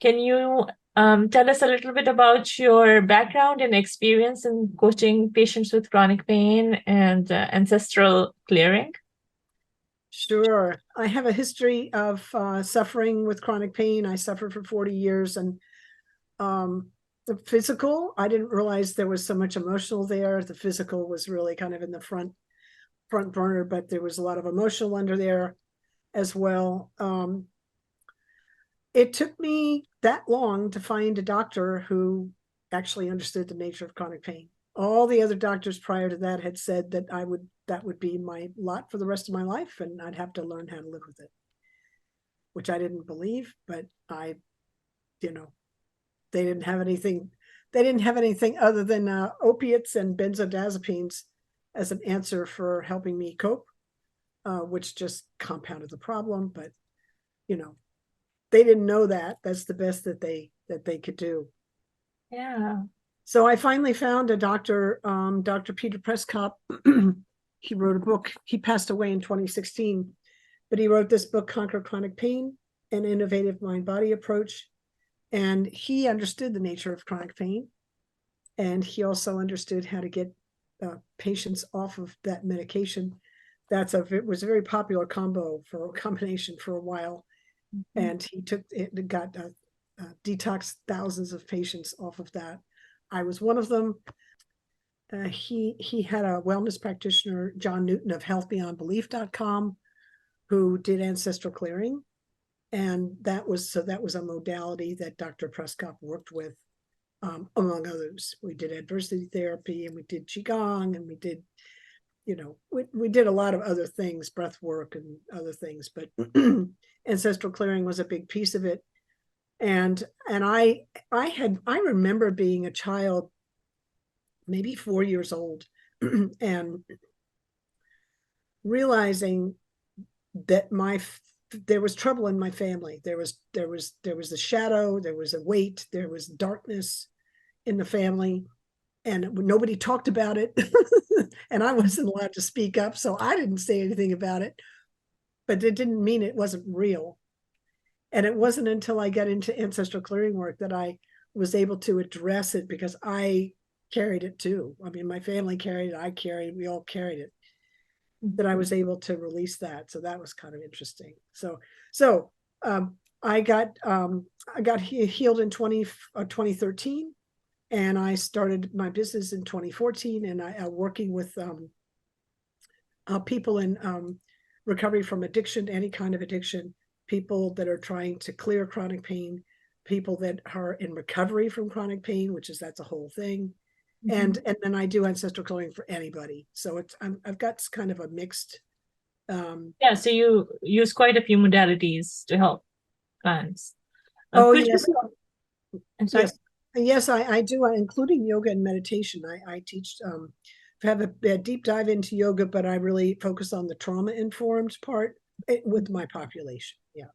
Can you tell us a little bit about your background and experience in coaching patients with chronic pain and ancestral clearing? Sure. I have a history of suffering with chronic pain. I suffered for 40 years, and the physical, I didn't realize there was so much emotional there. The physical was really kind of in the front burner, but there was a lot of emotional under there as well. It took me that long to find a doctor who actually understood the nature of chronic pain. All the other doctors prior to that had said that that would be my lot for the rest of my life, and I'd have to learn how to live with it, which I didn't believe, but they didn't have anything. They didn't have anything other than opiates and benzodiazepines as an answer for helping me cope, which just compounded the problem. But they didn't know that. That's the best that they could do. Yeah. So I finally found a doctor, Dr. Peter Prescott. He wrote a book. He passed away in 2016, but he wrote this book, Conquer Chronic Pain, an Innovative Mind-Body Approach. And he understood the nature of chronic pain. And he also understood how to get patients off of that medication. It was a very popular combination for a while. Mm-hmm. And he got detoxed thousands of patients off of that. I was one of them. He had a wellness practitioner, John Newton of healthbeyondbelief.com, who did Ancestral Clearing. And that was a modality that Dr. Prescott worked with, among others. We did adversity therapy, and we did Qigong, and we did, we did a lot of other things, breath work and other things, but Ancestral Clearing was a big piece of it. And I remember being a child, maybe 4 years old, and realizing that there was trouble in my family. There was a shadow, there was a weight, there was darkness in the family, and nobody talked about it. And I wasn't allowed to speak up, so I didn't say anything about it. But it didn't mean it wasn't real. And it wasn't until I got into Ancestral Clearing work that I was able to address it, because I carried it too. I mean, my family carried it, we all carried it, that I was able to release that. So that was kind of interesting. So I got healed in 2013, and I started my business in 2014, and I working with people in recovery from addiction, any kind of addiction, people that are trying to clear chronic pain, people that are in recovery from chronic pain, that's a whole thing. Mm-hmm. And then I do Ancestral Clearing for anybody. So I've got kind of a mixed. Yeah, so you use quite a few modalities to help clients. Yes. I'm sorry. Yes, I do, including yoga and meditation. I teach, have a deep dive into yoga, but I really focus on the trauma-informed part with my population. Yeah.